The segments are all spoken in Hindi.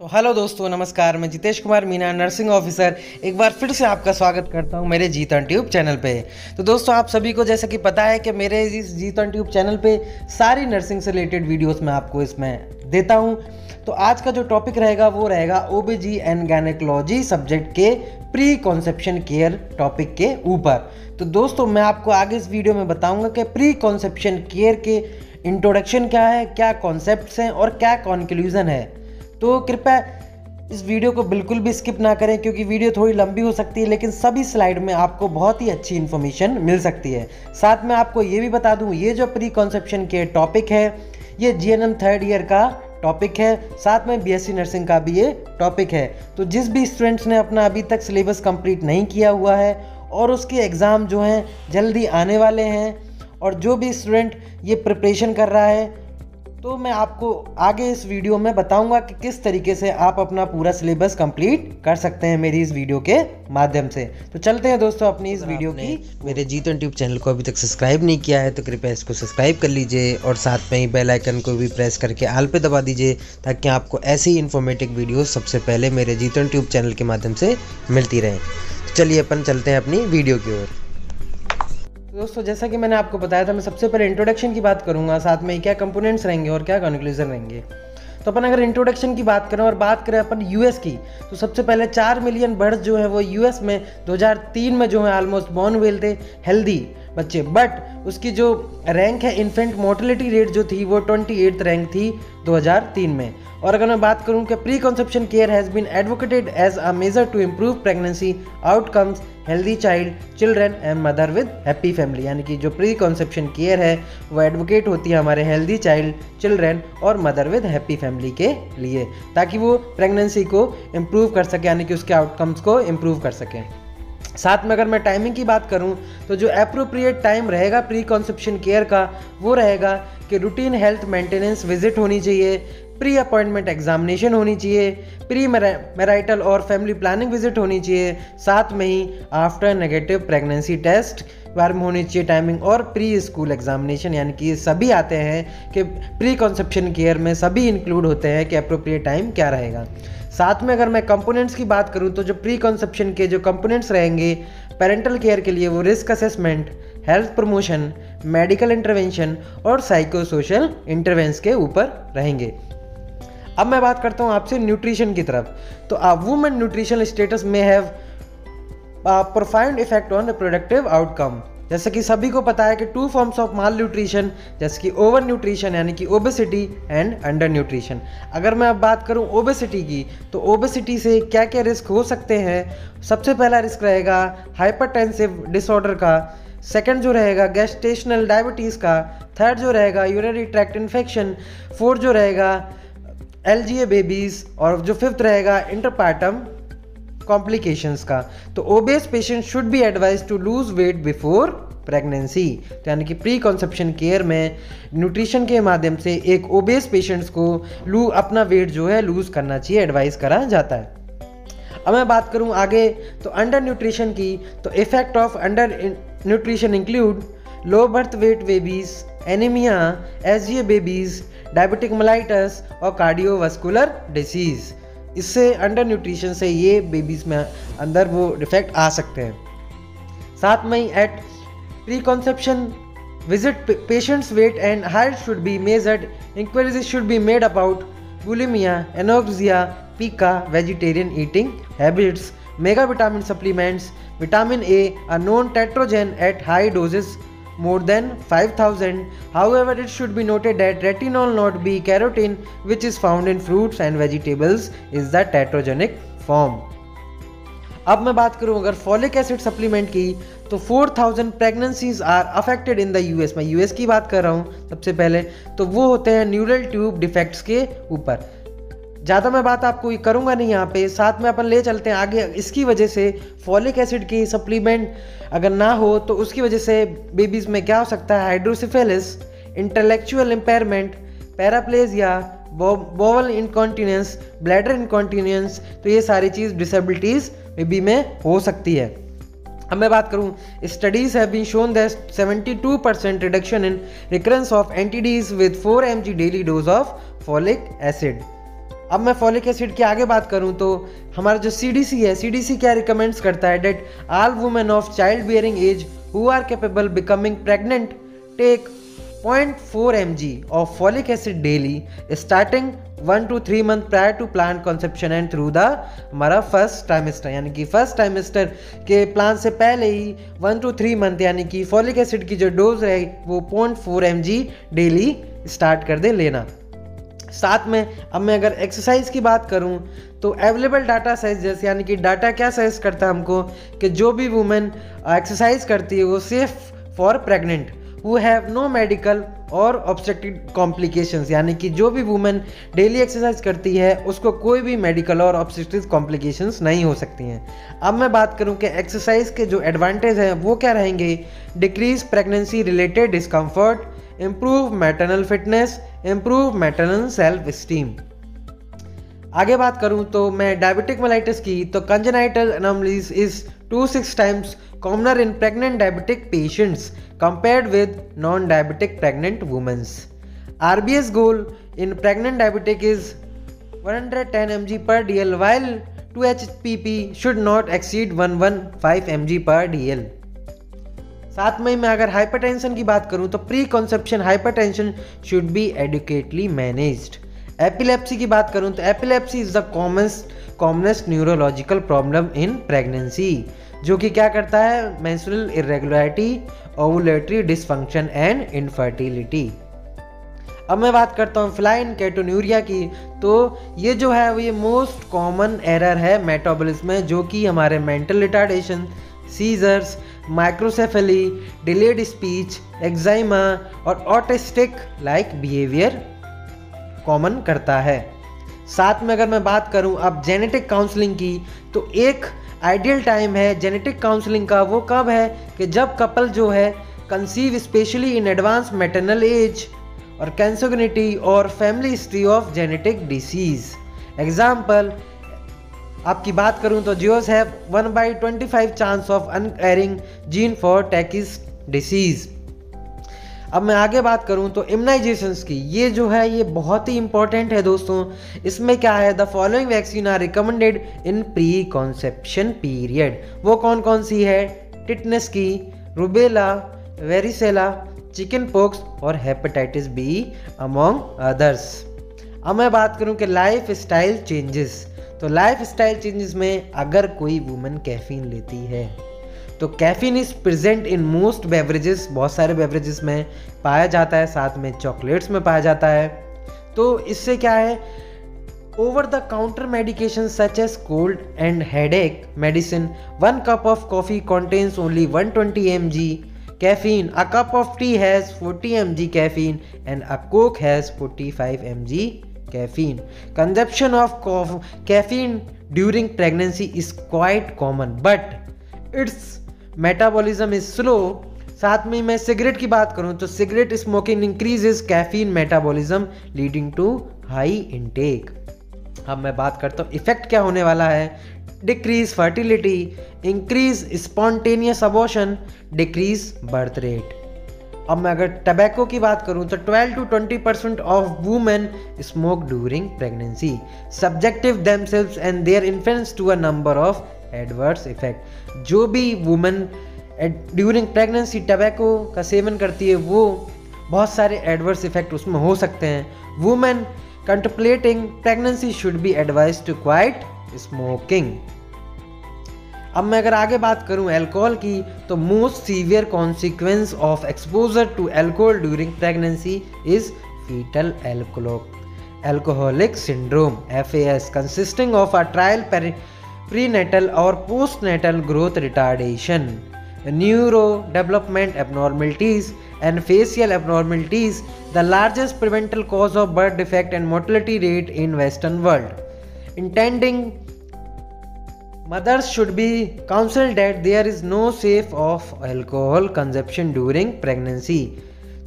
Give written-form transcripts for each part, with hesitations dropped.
तो हेलो दोस्तों, नमस्कार। मैं जितेश कुमार मीना, नर्सिंग ऑफिसर, एक बार फिर से आपका स्वागत करता हूं मेरे जीतन ट्यूब चैनल पे। तो दोस्तों, आप सभी को जैसा कि पता है कि मेरे इस जीतन ट्यूब चैनल पे सारी नर्सिंग से रिलेटेड वीडियोस मैं आपको इसमें देता हूं। तो आज का जो टॉपिक रहेगा वो रहेगा ओबीजी एंड गायनेकोलॉजी सब्जेक्ट के प्री कॉन्सेप्शन केयर टॉपिक के ऊपर। तो दोस्तों, मैं आपको आगे इस वीडियो में बताऊँगा कि प्री कॉन्सेप्शन केयर के इंट्रोडक्शन क्या है, क्या कॉन्सेप्ट्स हैं और क्या कंक्लूजन है। तो कृपया इस वीडियो को बिल्कुल भी स्किप ना करें, क्योंकि वीडियो थोड़ी लंबी हो सकती है, लेकिन सभी स्लाइड में आपको बहुत ही अच्छी इन्फॉर्मेशन मिल सकती है। साथ में आपको ये भी बता दूं, ये जो प्री कॉन्सेप्शन के टॉपिक है ये जीएनएम थर्ड ईयर का टॉपिक है, साथ में बीएससी नर्सिंग का भी ये टॉपिक है। तो जिस भी स्टूडेंट्स ने अपना अभी तक सिलेबस कंप्लीट नहीं किया हुआ है और उसके एग्ज़ाम जो हैं जल्दी आने वाले हैं, और जो भी स्टूडेंट ये प्रिपरेशन कर रहा है, तो मैं आपको आगे इस वीडियो में बताऊंगा कि किस तरीके से आप अपना पूरा सिलेबस कंप्लीट कर सकते हैं मेरी इस वीडियो के माध्यम से। तो चलते हैं दोस्तों अपनी इस वीडियो की। मेरे जीतन ट्यूब चैनल को अभी तक सब्सक्राइब नहीं किया है तो कृपया इसको सब्सक्राइब कर लीजिए और साथ में ही बेल आइकन को भी प्रेस करके ऑल पे दबा दीजिए, ताकि आपको ऐसे ही इन्फॉर्मेटिव वीडियो सबसे पहले मेरे जीतन ट्यूब चैनल के माध्यम से मिलती रहे। तो चलिए अपन चलते हैं अपनी वीडियो की ओर। दोस्तों, जैसा कि मैंने आपको बताया था, मैं सबसे पहले इंट्रोडक्शन की बात करूंगा, साथ में क्या कंपोनेंट्स रहेंगे और क्या कंक्लूजन रहेंगे। तो अपन अगर इंट्रोडक्शन की बात करें और बात करें अपन यूएस की, तो सबसे पहले 4 मिलियन बर्ड्स जो है वो यूएस में 2003 में जो है ऑलमोस्ट बॉर्न हुए थे हेल्दी बच्चे, बट उसकी जो रैंक है इन्फेंट मोर्टेलिटी रेट जो थी वो 28th रैंक थी 2003 में। और अगर मैं बात करूं कि pre conception care has been advocated as a major to improve pregnancy outcomes, healthy child, children and mother with happy family, यानी कि जो प्री कॉन्सेप्शन केयर है वो एडवोकेट होती है हमारे हेल्दी चाइल्ड, चिल्ड्रन और मदर विद हैप्पी फैमिली के लिए, ताकि वो प्रेगनेंसी को इम्प्रूव कर सके, यानी कि उसके आउटकम्स को इम्प्रूव कर सकें। साथ में अगर मैं टाइमिंग की बात करूं, तो जो एप्रोप्रिएट टाइम रहेगा प्री कॉन्सेप्शन केयर का वो रहेगा कि रूटीन हेल्थ मेंटेनेंस विजिट होनी चाहिए, प्री अपॉइंटमेंट एग्जामिनेशन होनी चाहिए, प्री मैरिटल और फैमिली प्लानिंग विजिट होनी चाहिए, साथ में ही आफ्टर नेगेटिव प्रेगनेंसी टेस्ट बारे में होनी चाहिए टाइमिंग, और प्री स्कूल एग्जामिनेशन, यानी कि ये सभी आते हैं कि प्री कॉन्सेप्शन केयर में सभी इंक्लूड होते हैं कि अप्रोप्रिएट टाइम क्या रहेगा। साथ में अगर मैं कंपोनेंट्स की बात करूं, तो जो प्री कॉन्सेप्शन के जो कंपोनेंट्स रहेंगे पेरेंटल केयर के लिए वो risk assessment, health promotion, medical intervention और साइको सोशल इंटरवेंस के ऊपर रहेंगे। अब मैं बात करता हूं आपसे न्यूट्रिशन की तरफ। तो वुमेन न्यूट्रिशनल स्टेटस में have profound effect on reproductive outcome. जैसे कि सभी को पता है कि 2 फॉर्म्स ऑफ माल न्यूट्रिशन, जैसे कि ओवर न्यूट्रिशन यानी कि ओबेसिटी एंड अंडर न्यूट्रिशन। अगर मैं अब बात करूं ओबेसिटी की, तो ओबेसिटी से क्या क्या रिस्क हो सकते हैं। सबसे पहला रिस्क रहेगा हाइपरटेंसिव डिसऑर्डर का, सेकंड जो रहेगा गैस्ट्रेशनल डायबिटीज़ का, थर्ड जो रहेगा यूरिनरी ट्रैक्ट इन्फेक्शन, फोर्थ जो रहेगा एलजीए बेबीज़, और जो फिफ्थ रहेगा इंटरपार्टम कॉम्प्लिकेशंस का। तो obese patient should be advise to lose weight before pregnancy. तो यानी कि प्री कॉन्सेप्शन केयर में न्यूट्रिशन के माध्यम से एक ओबेस पेशेंट्स को अपना वेट जो है लूज करना चाहिए, एडवाइस करा जाता है। अब मैं बात करूं आगे तो अंडर न्यूट्रिशन की, तो effect of under nutrition include low birth weight babies, anaemia, SGA babies, diabetic mellitus और कार्डियोवास्कुलर डिसीज़। इससे अंडर न्यूट्रिशन से ये बेबीज़ में अंदर वो डिफेक्ट आ सकते हैं। साथ में ही at pre conception visit patients weight and height should be measured, enquiries should be made about bulimia, anorexia, pica, vegetarian eating habits, mega vitamin supplements, vitamin A a known teratogen at high doses more than 5000. However, it should be noted that retinol not be carotene, which is found in fruits and vegetables, is the tetrogenic form. अब मैं बात करूं अगर फॉलिक एसिड सप्लीमेंट की, तो 4000 pregnancies are affected in the US. मैं यूएस की बात कर रहा हूं सबसे पहले, तो वो होते हैं न्यूरल ट्यूब डिफेक्ट्स के ऊपर। ज़्यादा मैं बात आपको करूँगा नहीं यहाँ पे, साथ में अपन ले चलते हैं आगे। इसकी वजह से फॉलिक एसिड की सप्लीमेंट अगर ना हो तो उसकी वजह से बेबीज़ में क्या हो सकता है, hydrocephalus, intellectual impairment, paraplegia, bowel incontinence, bladder incontinence. तो ये सारी चीज़ डिसेबिलिटीज़ बेबी में हो सकती है। अब मैं बात करूं, studies have been shown that 72% reduction in recurrence of NTDs with 4 mg daily dose of folic acid. अब मैं फॉलिक एसिड की आगे बात करूं तो हमारा जो CDC है, CDC क्या रिकमेंड्स करता है that all women of child bearing age who are capable becoming pregnant take 0.4 mg of folic acid daily starting 1 to 3 month prior to planned conception and through the हमारा फर्स्ट ट्राइमेस्टर, यानी कि फर्स्ट ट्राइमेस्टर के प्लान से पहले ही 1 to 3 मंथ यानी कि फॉलिक एसिड की जो डोज है वो 0.4 mg डेली स्टार्ट कर दे लेना। साथ में अब मैं अगर एक्सरसाइज की बात करूं तो अवेलेबल डाटा साइज जैसे, यानी कि डाटा क्या साइज करता है हमको कि जो भी वुमेन एक्सरसाइज करती है वो safe for pregnant who have no medical और ऑब्स्ट्रक्टिव कॉम्प्लिकेशंस, यानी कि जो भी वुमेन डेली एक्सरसाइज करती है उसको कोई भी मेडिकल और ऑब्स्ट्रक्टिव कॉम्प्लिकेशंस नहीं हो सकती हैं। अब मैं बात करूं कि एक्सरसाइज के जो एडवांटेज हैं वो क्या रहेंगे, decrease pregnancy related discomfort, improve maternal fitness, improve maternal self esteem. आगे बात करूं तो मैं डायबिटिक मेलाइटिस की, तो congenital anomalies is 2-6 times commoner in pregnant diabetic patients compared with non-diabetic pregnant women. RBS goal in pregnant diabetic is 110 mg per dl while 2-HPP should not exceed 115 mg per dl. साथ में मैं अगर हाइपरटेंशन की बात करूं तो pre conception hypertension should be adequately managed. Epilepsy की बात करूं तो epilepsy is the commonest neurological problem in pregnancy, जो कि क्या करता है, menstrual irregularity, ovulatory dysfunction and infertility. अब मैं बात करता हूँ फ्लाइन केटोन्यूरिया की, तो ये जो है वो ये मोस्ट कॉमन एरर है मेटाबॉलिज्म में, जो कि हमारे mental retardation, seizures, microcephaly, delayed speech, eczema और ऑटिस्टिक लाइक बिहेवियर कॉमन करता है। साथ में अगर मैं बात करूं अब जेनेटिक काउंसलिंग की, तो एक आइडियल टाइम है जेनेटिक काउंसलिंग का वो कब है कि जब कपल जो है conceive specially in advance maternal age और कंसंग्यूनिटी और family history of genetic disease. Example आपकी बात करूं तो जियोस हैव 1/25 चांस ऑफ अनकैरिंग जीन फॉर टैकिस डिसीज। अब मैं आगे बात करूं तो इम्यूनाइजेशंस की, ये जो है ये बहुत ही इंपॉर्टेंट है दोस्तों। इसमें क्या है, the following vaccine are recommended in pre conception period. वो कौन कौन सी है, टिटनस की, रुबेला, वेरिसेला, चिकन पॉक्स और हेपेटाइटिस बी अमॉन्ग अदर्स। अब मैं बात करूं कि लाइफ स्टाइल चेंजेस, तो लाइफ स्टाइल चेंजेस में अगर कोई वुमेन कैफीन लेती है तो caffeine is present in most beverages, बहुत सारे बेवरेजेस में पाया जाता है, साथ में चॉकलेट्स में पाया जाता है। तो इससे क्या है, over the counter medication such as cold and headache medicine, 1 cup of coffee contains only 120 mg caffeine, a cup of tea has 40 mg caffeine and a coke has 45 mg caffeine. Consumption of caffeine during pregnancy is quite common but its metabolism is slow. साथ में मैं सिगरेट की बात करूं तो cigarette smoking increases caffeine metabolism leading to high intake. अब मैं बात करता हूं इफेक्ट क्या होने वाला है, decrease fertility, increase spontaneous abortion, decrease birth rate. अब मैं अगर टबैको की बात करूं तो 12 to 20% of women smoke during pregnancy, subjective themselves and their influence to a number of adverse effect. जो भी वुमेन ड्यूरिंग प्रेगनेंसी टबैको का सेवन करती है वो बहुत सारे एडवर्स इफेक्ट उसमें हो सकते हैं। Women contemplating pregnancy should be advised to quit smoking. अब मैं अगर आगे बात करूं अल्कोहल की, तो most severe consequence of exposure to alcohol during pregnancy is fetal alcoholic syndrome FAS, consisting of a trial prenatal or postnatal growth retardation, neurodevelopment abnormalities and facial abnormalities, the largest preventable cause of birth defect and mortality rate in Western world. Intending mothers should be counseled that there is no safe of alcohol consumption during pregnancy.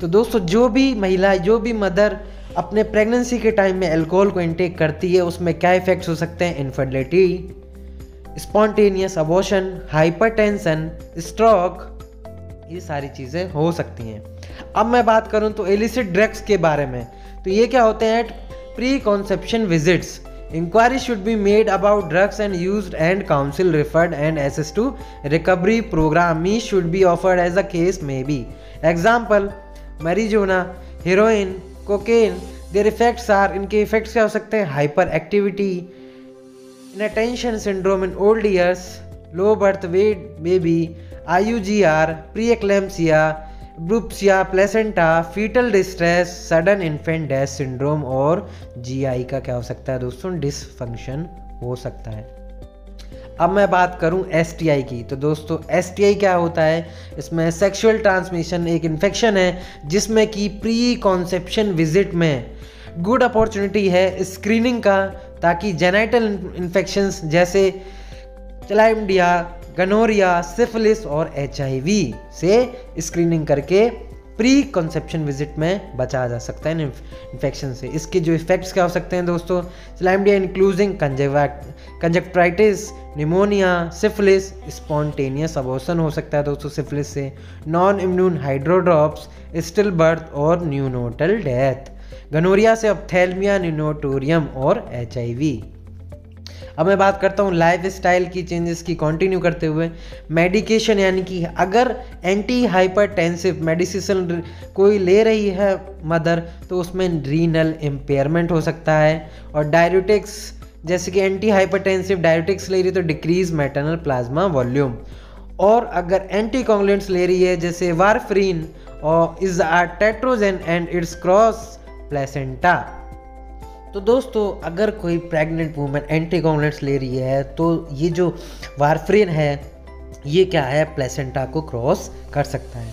तो दोस्तों जो भी महिला, जो भी मदर अपने प्रेगनेंसी के टाइम में अल्कोहल को इंटेक करती है उसमें क्या इफेक्ट्स हो सकते हैं, infertility, spontaneous abortion, hypertension, stroke, ये सारी चीज़ें हो सकती हैं। अब मैं बात करूं तो इलिसिट ड्रग्स के बारे में, तो ये क्या होते हैं, pre conception visits, Inquiry should be made about drugs and used and counsel referred and access to recovery program should be offered as the case may be. Example, marijuana, heroin, cocaine, their effects are, इनके effects क्या हो सकते हैं? Hyper activity, inattention syndrome in old years, low birth weight baby, IUGR, pre-eclampsia, ब्रूप्सिया, placenta, foetal distress, sudden infant death syndrome और जीआई का क्या हो सकता है दोस्तों? डिसफंक्शन हो सकता है। अब मैं बात करूं एसटीआई की, तो दोस्तों एसटीआई क्या होता है? इसमें सेक्सुअल ट्रांसमिशन एक इन्फेक्शन है जिसमें कि प्री कॉन्सेप्शन विजिट में गुड अपॉर्चुनिटी है स्क्रीनिंग का, ताकि जेनाइटल इन्फेक्शंस जैसे क्लैमिडिया, गनोरिया, सिफिलिस और एचआईवी से स्क्रीनिंग करके प्री कंसेप्शन विजिट में बचा जा सकता है इन्फेक्शन से। इसके जो इफेक्ट्स क्या हो सकते हैं दोस्तों? Chlamydia including conjunctivitis, pneumonia, syphilis, spontaneous abortion हो सकता है दोस्तों सिफिलिस से, नॉन इम्यून हाइड्रोड्रॉप्स, स्टिल बर्थ और न्यूनोटल डेथ। गनोरिया से ऑप्थेल्मिया, न्यूनोटोरियम और एचआईवी। अब मैं बात करता हूँ लाइफ स्टाइल की चेंजेस की कंटिन्यू करते हुए। मेडिकेशन, यानी कि अगर एंटी हाइपरटेंसिव मेडिसिन कोई ले रही है मदर, तो उसमें रीनल इम्पेयरमेंट हो सकता है। और डायरेटिक्स, जैसे कि एंटी हाइपरटेंसिव डायरेटिक्स ले रही है तो डिक्रीज मैटरनल प्लाज्मा वॉल्यूम। और अगर एंटी कॉन्गुलेंट्स ले रही है जैसे वारफरीन और is a teratogen and it's cross placenta. तो दोस्तों अगर कोई प्रेग्नेंट वूमेन एंटीकॉन्गुलेंट्स ले रही है तो ये जो वारफरीन है ये क्या है? प्लेसेंटा को क्रॉस कर सकता है।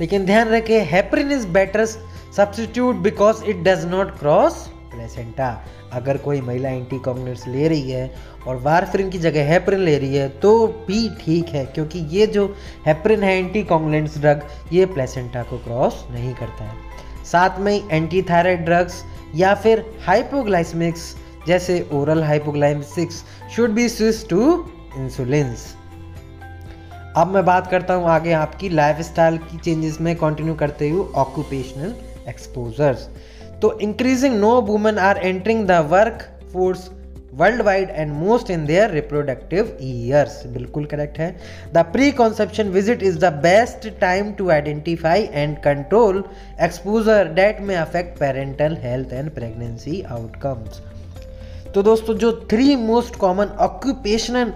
लेकिन ध्यान रखें, heparin is better substitute because it does not cross placenta. अगर कोई महिला एंटीकॉन्गुलेंट्स ले रही है और वारफरीन की जगह हेपरिन ले रही है तो भी ठीक है, क्योंकि ये जो हेपरिन है एंटीकॉन्गुलेंट्स ड्रग ये प्लेसेंटा को क्रॉस नहीं करता है। साथ में एंटी थायराइड ड्रग्स या फिर हाइपोग्लाइसेमिक्स जैसे oral hypoglycaemics should be switch to insulins. अब मैं बात करता हूं आगे आपकी लाइफस्टाइल की चेंजेस में कंटिन्यू करते हुए ऑक्यूपेशनल एक्सपोजर्स। तो increasing no women are entering the work force world wide and most in their reproductive years, बिल्कुल करेक्ट है। The pre conception visit is the best time to identify and control exposure that may affect parental health and pregnancy outcomes. तो दोस्तों जो 3 most common occupational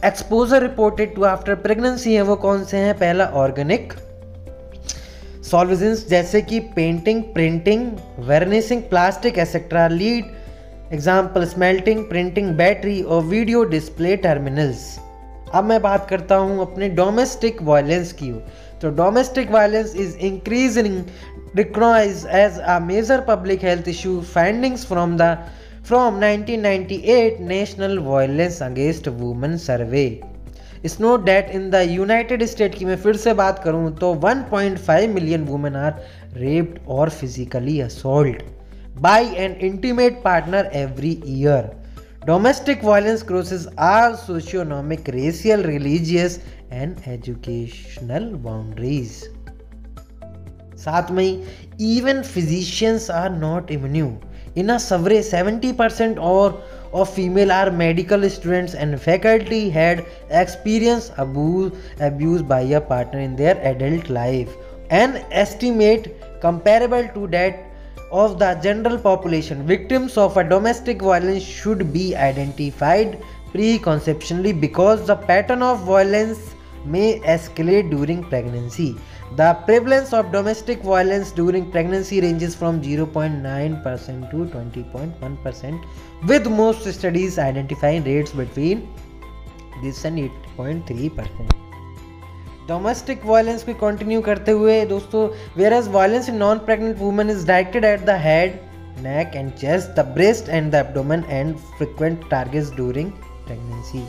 exposure reported to after pregnancy है वो कौन से हैं? पहला ऑर्गेनिक सॉल्वेंट्स जैसे कि painting, printing, varnishing, plastic etcetera, lead example smelting, printing, battery और वीडियो डिस्प्ले टर्मिनल्स। अब मैं बात करता हूँ अपने डोमेस्टिक वायलेंस की। तो domestic violence is increasing recognized as a major public health issue findings from 1998 national violence against women survey. It's note that in the United State की मैं फिर से बात करूँ तो 1.5 मिलियन वुमेन आर रेप्ड और physically assault by an intimate partner every year. Domestic violence crosses all socioeconomic, racial, religious and educational boundaries. साथ में even physicians are not immune. In a survey 70% of female are medical students and faculty had experienced abuse by a partner in their adult life. An estimate comparable to that of the general population. Victims of a domestic violence should be identified preconceptually because the pattern of violence may escalate during pregnancy. The prevalence of domestic violence during pregnancy ranges from 0.9% to 20.1%, with most studies identifying rates between this and 8.3%. Domestic violence को कंटिन्यू करते हुए दोस्तों, whereas violence in non-pregnant women is directed at the head, neck and chest, the breast and the abdomen and frequent targets during pregnancy.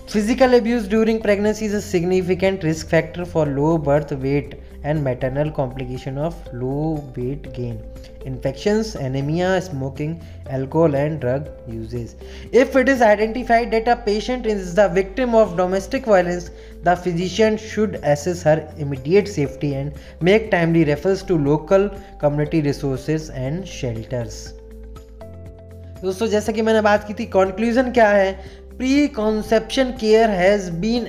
Physical abuse during pregnancy is a significant risk factor for low birth weight and maternal complication of low weight gain, infections, anemia, smoking, alcohol and drug uses. If it is identified that a patient is the victim of domestic violence, the physician should assess her immediate safety and make timely referrals to local community resources and shelters. दोस्तों जैसा कि मैंने बात की थी, कंक्लूजन क्या है, pre conception care has been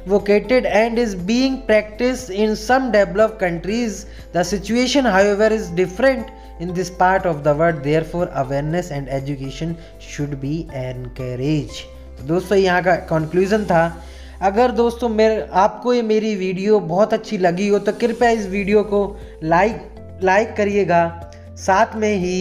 advocated and is being practiced in some developed countries. The situation, however, is different in this part of the world. Therefore, awareness and education should be encouraged. तो दोस्तों यहाँ का कंक्लूजन था। अगर दोस्तों आपको ये मेरी वीडियो बहुत अच्छी लगी हो तो कृपया इस वीडियो को लाइक करिएगा, साथ में ही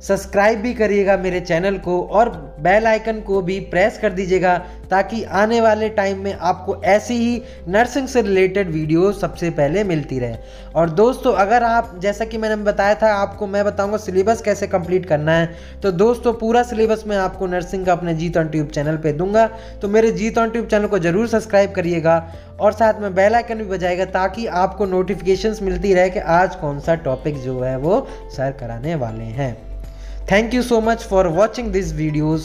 सब्सक्राइब भी करिएगा मेरे चैनल को और बेल आइकन को भी प्रेस कर दीजिएगा ताकि आने वाले टाइम में आपको ऐसी ही नर्सिंग से रिलेटेड वीडियो सबसे पहले मिलती रहे। और दोस्तों अगर आप, जैसा कि मैंने बताया था आपको, मैं बताऊंगा सिलेबस कैसे कंप्लीट करना है, तो दोस्तों पूरा सिलेबस मैं आपको नर्सिंग का अपने जीत ऑन ट्यूब चैनल पे दूंगा। तो मेरे जीत ऑन ट्यूब चैनल को जरूर सब्सक्राइब करिएगा और साथ में बेल आइकन भी बजाएगा ताकि आपको नोटिफिकेशंस मिलती रहे कि आज कौन सा टॉपिक जो है वो सर कराने वाले हैं। Thank you so much for watching these videos.